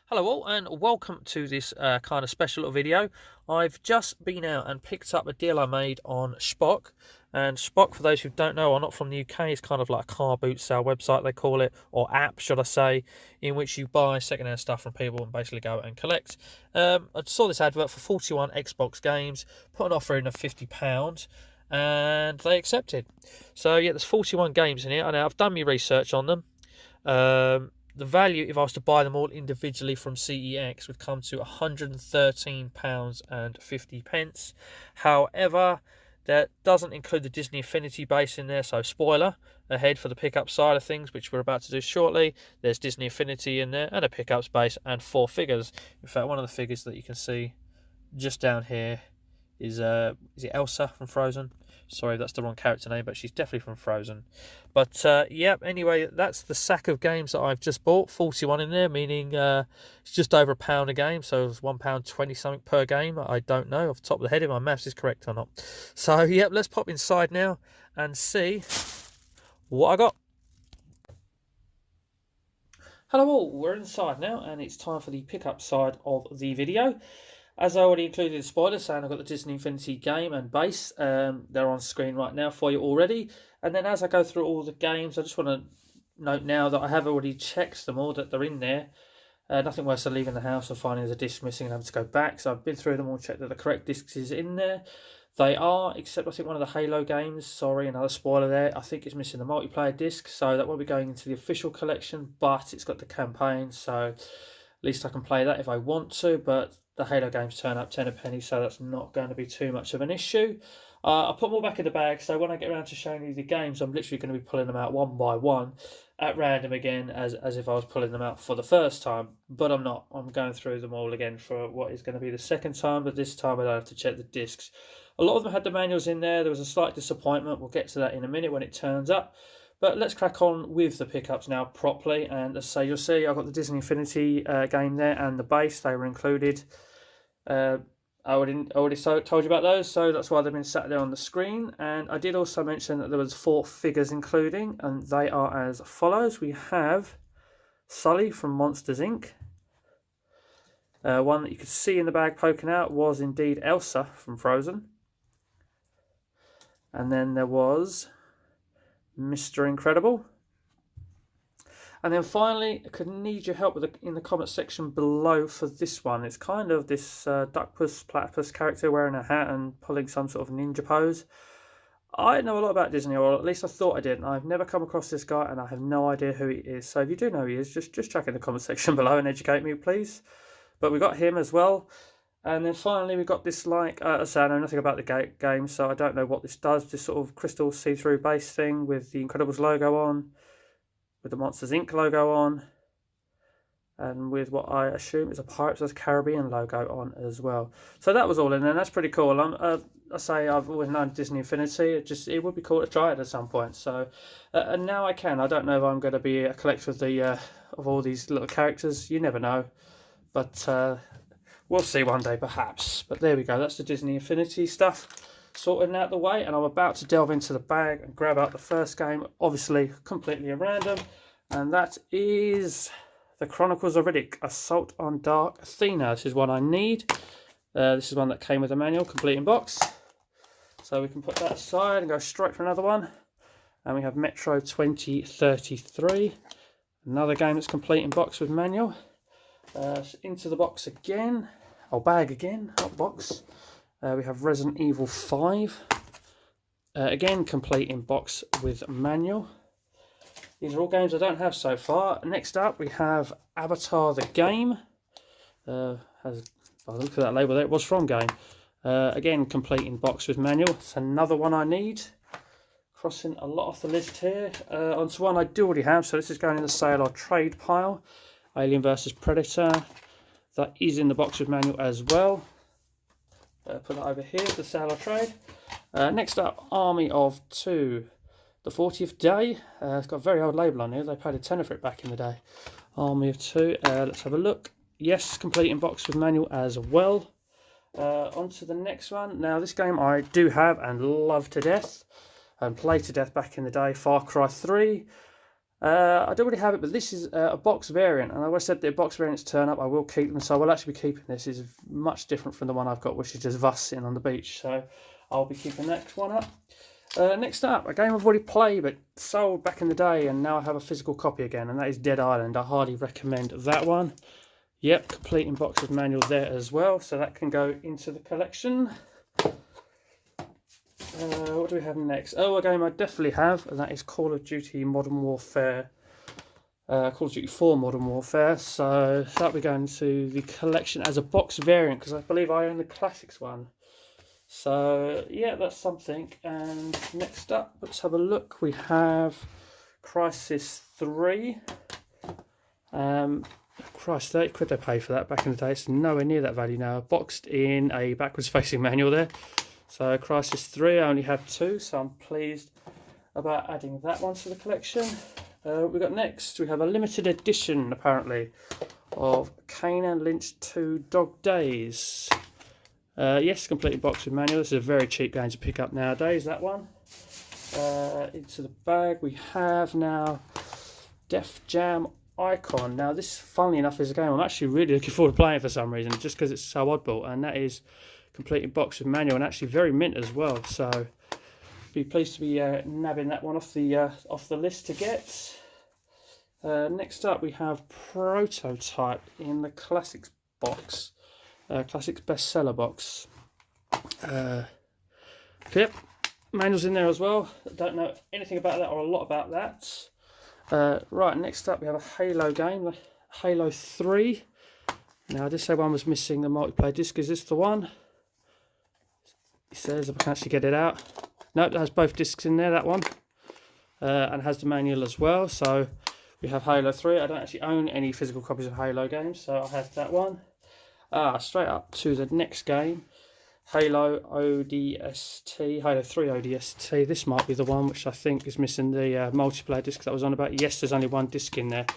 Hello all and welcome to this kind of special little video. I've just been out and picked up a deal I made on Shpock. And Shpock, for those who don't know, are not from the UK, is kind of like a car boot sale website they call it, or app should I say, in which you buy second-hand stuff from people and basically go and collect. I saw this advert for 41 Xbox games, put an offer in of £50 and they accepted. So yeah, there's 41 games in here. I know I've done my research on them. The value, if I was to buy them all individually from CEX, would come to £113.50. However, that doesn't include the Disney Infinity base in there, so spoiler ahead for the pickup side of things, which we're about to do shortly. There's Disney Infinity in there and a pickups base and 4 figures. In fact, one of the figures that you can see just down here is it Elsa from Frozen? Sorry, that's the wrong character name, but she's definitely from Frozen. But yep, anyway, that's the sack of games that I've just bought. 41 in there, meaning it's just over £1 a game, so it's £1.20 something per game. I don't know off the top of the head if my maths is correct or not. So yep, let's pop inside now and see what I got. Hello all, we're inside now and it's time for the pickup side of the video. As I already included the spoilers, saying I've got the Disney Infinity game and base. They're on screen right now for you already. And then as I go through all the games, I just want to note now that I have already checked them all, that they're in there. Nothing worse than leaving the house and finding there's a disc missing and having to go back. So I've been through them all, checked that the correct discs is in there. They are, except I think one of the Halo games, sorry, another spoiler there, I think it's missing the multiplayer disc. So that won't be going into the official collection, but it's got the campaign. So at least I can play that if I want to, but the Halo games turn up 10 a penny, so that's not going to be too much of an issue. I'll put them all back in the bag, so when I get around to showing you the games, I'm literally going to be pulling them out one by one at random again, as if I was pulling them out for the first time. But I'm not. I'm going through them all again for what is going to be the second time, but this time I don't have to check the discs. A lot of them had the manuals in there. There was a slight disappointment. We'll get to that in a minute when it turns up. But let's crack on with the pickups now properly. And as I say, you'll see I've got the Disney Infinity game there and the base. They were included. I already told you about those, so that's why they've been sat there on the screen. And I did also mention that there was 4 figures including, and they are as follows. We have Sully from Monsters Inc. One that you could see in the bag poking out was indeed Elsa from Frozen. And then there was Mr. Incredible. And then finally, I could need your help in the comment section below for this one. It's kind of this Duckpuss Platypus character wearing a hat and pulling some sort of ninja pose. I know a lot about Disney, or at least I thought I did. I've never come across this guy and I have no idea who he is. So if you do know who he is, just check in the comment section below and educate me, please. But we got him as well. And then finally, we've got this, like, I say, I know nothing about the game, so I don't know what this does. This sort of crystal see-through base thing with the Incredibles logo on, with the Monsters Inc. logo on, and with what I assume is a Pirates of the Caribbean logo on as well. So that was all in there, and that's pretty cool. I say I've always known Disney Infinity. It would be cool to try it at some point. So, and now I can. I don't know if I'm going to be a collector of all these little characters. You never know, but we'll see one day perhaps. But there we go. That's the Disney Infinity stuff sorting out the way, and I'm about to delve into the bag and grab out the first game, obviously completely at random, and that is the Chronicles of Riddick, Assault on Dark Athena. This is one I need. This is one that came with a manual, complete in box, so we can put that aside and go straight for another one. And we have Metro 2033, another game that's complete in box with manual. Into the box again, or bag again, not box. We have Resident Evil 5, again complete in box with manual. These are all games I don't have so far. Next up we have Avatar the game. Look at that label there, it was from game. Again complete in box with manual. It's another one I need. Crossing a lot off the list here. Onto one I do already have, so this is going in the sale or trade pile. Alien vs Predator. That is in the box with manual as well. Put that over here, the sale or trade. Next up, Army of Two, the 40th day. It's got a very old label on here. They paid a tenner for it back in the day. Army of Two. Let's have a look. Yes, complete in box with manual as well. On to the next one. Now, this game I do have and love to death, and played to death back in the day. Far Cry 3. I don't really have it, but this is a box variant, and I always said that if box variants turn up, I will keep them, so I will actually be keeping this. It's much different from the one I've got, which is just Voss sitting on the beach, so I'll be keeping that one up. Next up, a game I've already played, but sold back in the day, and now I have a physical copy again, and that is Dead Island. I highly recommend that one. Yep, complete in box with manual there as well, so that can go into the collection. What do we have next? Oh, a game I definitely have, and that is Call of Duty Modern Warfare. Call of Duty 4 Modern Warfare. So that'll be going to the collection as a box variant, because I believe I own the classics one. So yeah, that's something. And next up, let's have a look. We have Crisis 3. Christ, 30 quid they pay for that back in the day. It's nowhere near that value now. Boxed in a backwards facing manual there. So Crisis 3, I only have 2, so I'm pleased about adding that one to the collection. We got next, we have a limited edition apparently of Kane and Lynch 2 Dog Days. Yes, completely boxed with manual. This is a very cheap game to pick up nowadays, that one. Into the bag we have now Def Jam Icon. Now this, funnily enough, is a game I'm actually really looking forward to playing for some reason, just because it's so oddball, and that is completely boxed with manual and actually very mint as well. So be pleased to be nabbing that one off the list to get. Next up we have Prototype in the Classics box, Classics bestseller box. Yep, manuals in there as well. Don't know anything about that or a lot about that. Right, next up we have a Halo game, Halo 3. Now I did say one was missing the multiplayer disc. Is this the one? It says if I can actually get it out. Nope, it has both discs in there, that one. And has the manual as well. So we have Halo 3. I don't actually own any physical copies of Halo games, so I have that one. Straight up to the next game. Halo ODST, Halo 3 ODST. This might be the one which I think is missing the multiplayer disc that I was on about. Yes, there's only one disc in there.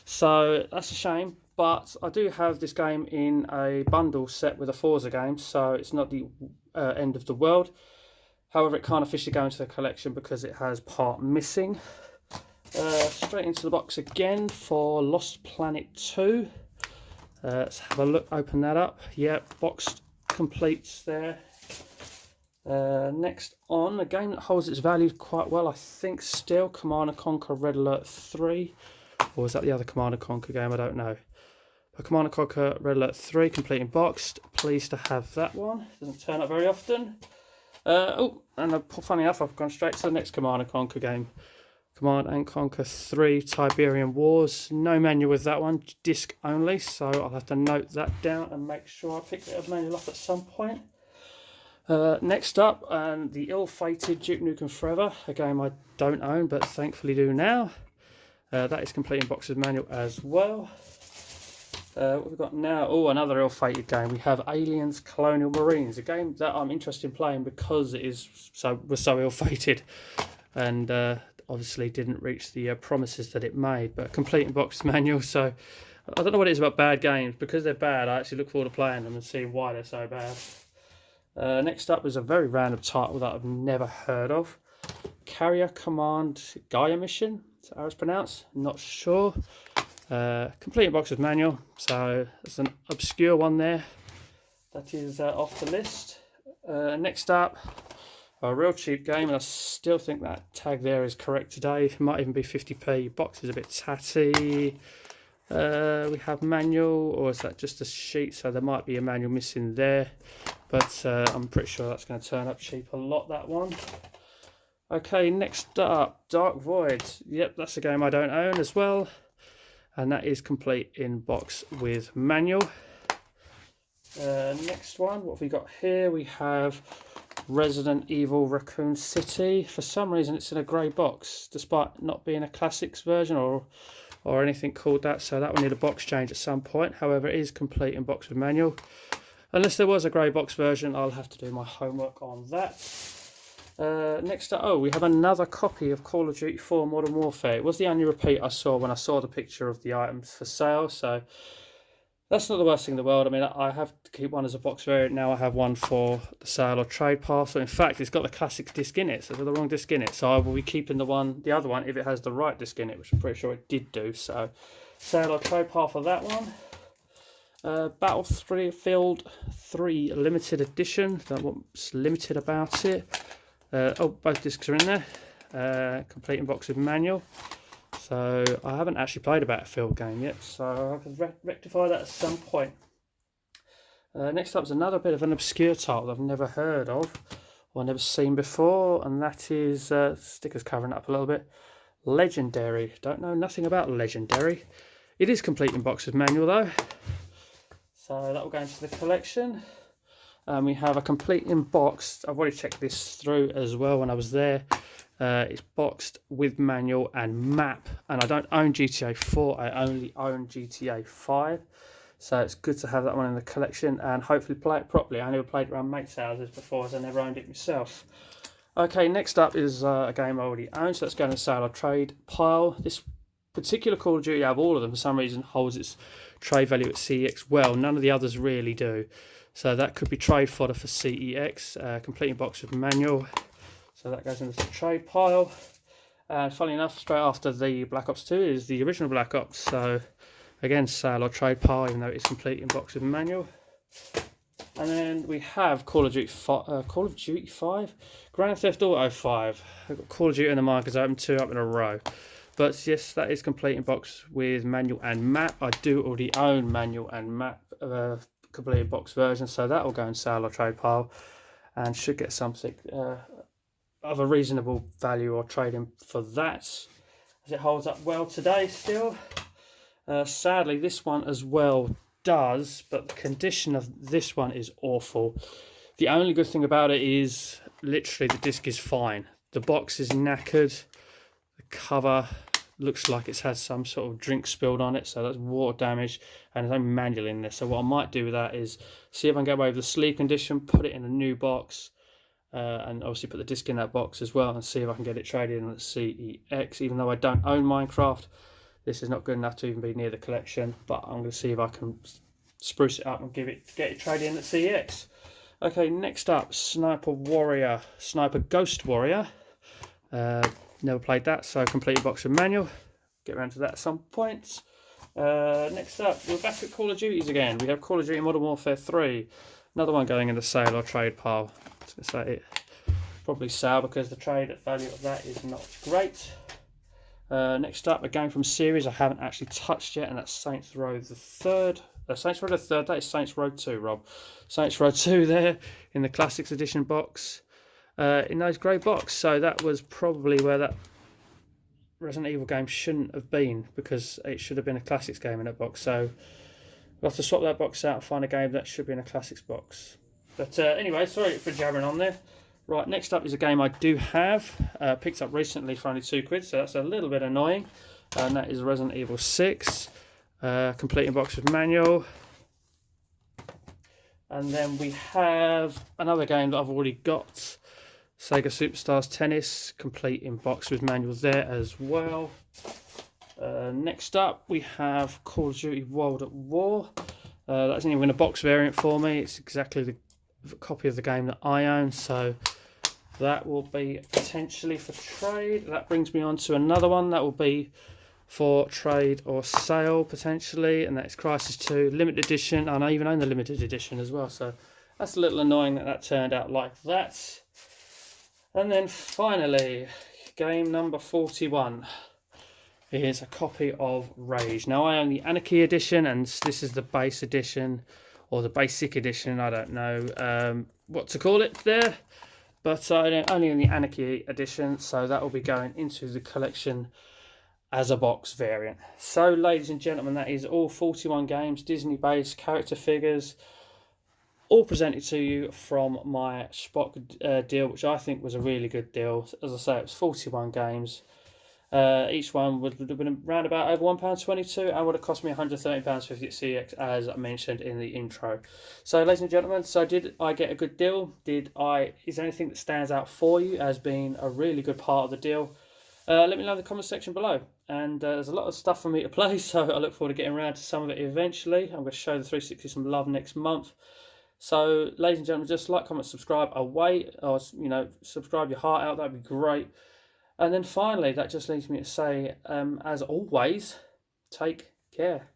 So that's a shame. But I do have this game in a bundle set with a Forza game, so it's not the end of the world. However, it can't officially go into the collection because it has part missing. Straight into the box again for Lost Planet 2. Let's have a look, open that up. Yep, boxed completes there. Next on, a game that holds its value quite well, I think still, Command & Conquer Red Alert 3. Or is that the other Command & Conquer game? I don't know. But Command & Conquer Red Alert 3, complete and boxed. Pleased to have that one. Doesn't turn up very often. Oh, and funny enough, I've gone straight to the next Command & Conquer game. Command & Conquer 3 Tiberian Wars. No manual with that one, disc only. So I'll have to note that down and make sure I pick the manual up at some point. Next up, the ill-fated Duke Nukem Forever. A game I don't own, but thankfully do now. That is complete in box with manual as well. What have we got now? Oh, another ill-fated game. We have Aliens Colonial Marines, a game that I'm interested in playing because it was so ill-fated, and obviously didn't reach the promises that it made. But complete in box manual. So I don't know what it is about bad games. Because they're bad, I actually look forward to playing them and seeing why they're so bad. Next up is a very random title that I've never heard of. Carrier Command Gaia Mission. Is that how it's pronounced? Not sure. Complete box with manual, so that's an obscure one there. That is off the list. Next up, a real cheap game, and I still think that tag there is correct today. It might even be 50p. Box is a bit tatty. We have manual, or is that just a sheet? So there might be a manual missing there, but I'm pretty sure that's going to turn up cheap a lot, that one. Okay, next up, Dark Void. Yep, that's a game I don't own as well. And that is complete in box with manual. Next one, what have we got here? We have Resident Evil Raccoon City. For some reason it's in a grey box, despite not being a classics version or anything called that. So that will need a box change at some point. However, it is complete in box with manual. Unless there was a grey box version, I'll have to do my homework on that. Next up, we have another copy of Call of Duty 4 Modern Warfare. It was the only repeat I saw when I saw the picture of the items for sale, so That's not the worst thing in the world. I mean, I have to keep one as a box variant now. I have one for the sale or trade pile. So in fact, it's got the classic disc in it. So there's the wrong disc in it. So I will be keeping the other one, if it has the right disc in it, which I'm pretty sure it did do. So sale or trade pile for that one. Battlefield 3 limited edition. Don't know what's limited about it. Oh, both discs are in there. Complete in box with manual. So I haven't actually played a Battlefield game yet, so I'll have to rectify that at some point. Next up is another bit of an obscure title I've never heard of or never seen before, and that is stickers covering up a little bit. Legendary. Don't know nothing about Legendary. It is complete in box with manual though, so that will go into the collection. We have a complete in box. I've already checked this through as well when I was there. It's boxed with manual and map, and I don't own GTA 4, I only own GTA 5, so it's good to have that one in the collection and hopefully play it properly. I never played it around mates' houses before, as I never owned it myself. Okay, next up is a game I already own, so let's go in the sale or trade pile. This particular Call of Duty, out of all of them, for some reason holds its trade value at CEX well. None of the others really do, so that could be trade fodder for CEX. Complete in box with manual. So that goes into the trade pile. And funnily enough, straight after the Black Ops 2 is the original Black Ops. So again, sale or trade pile, even though it's complete in box with manual. And then we have Call of Duty 5, Grand Theft Auto 5. I've got Call of Duty in the markers open, 2 up in a row. But yes, that is complete in box with manual and map. I do already own manual and map, complete in box version, so that will go in sale or trade pile and should get something of a reasonable value or trading for that, as it holds up well today still. Sadly, this one as well does, but the condition of this one is awful. The only good thing about it is literally the disc is fine. The box is knackered. The cover looks like it's had some sort of drink spilled on it, so that's water damage, and there's no manual in there. So what I might do with that is see if I can get away with the sleeve condition, put it in a new box, and obviously put the disc in that box as well, and see if I can get it traded in at CEX. Even though I don't own Minecraft, this is not good enough to even be near the collection, but I'm going to see if I can spruce it up and get it traded in at CEX. Okay, next up, Sniper Ghost Warrior. Never played that, so complete box with manual. Get around to that at some point. Next up, we're back at Call of Duties again. We have Call of Duty Modern Warfare 3. Another one going in the sale or trade pile. I was going to say it probably sale because the trade value of that is not great. Next up, a game from series I haven't actually touched yet, and that's Saints Row the Third. Saints Row the Third, that is Saints Row 2, Rob. Saints Row 2 there in the Classics Edition box. In those grey box, so that was probably where that Resident Evil game shouldn't have been, because it should have been a Classics game in that box. So we'll have to swap that box out and find a game that should be in a Classics box. But anyway, sorry for jabbering on there. Right, next up is a game I do have, picked up recently for only £2, so that's a little bit annoying, and that is Resident Evil 6, complete in box with manual. And then we have another game that I've already got, Sega Superstars Tennis, complete in box with manual there as well. Next up we have Call of Duty World at War. That isn't even a box variant for me, it's exactly the copy of the game that I own, so that will be potentially for trade. That brings me on to another one that will be for trade or sale potentially, and that's Crisis 2 limited edition, and I even own the limited edition as well, so that's a little annoying that turned out like that. And then finally, game number 41 is a copy of Rage. Now I own the Anarchy edition, and this is the base edition or the basic edition, I don't know what to call it there, but I only own the Anarchy edition, so that will be going into the collection as a box variant. So ladies and gentlemen, that is all 41 games, Disney based character figures, all presented to you from my Shpock deal, which I think was a really good deal. As I say, it was 41 games. Each one would have been around about over £1.22 and would have cost me £130.50 at CX, as I mentioned in the intro. So ladies and gentlemen, so did I get a good deal? Is there anything that stands out for you as being a really good part of the deal? Let me know in the comment section below. And there's a lot of stuff for me to play, so I look forward to getting around to some of it eventually. I'm going to show the 360 some love next month. So, ladies and gentlemen, just like, comment, subscribe away, or subscribe your heart out. That'd be great. And then finally, that just leaves me to say, as always, take care.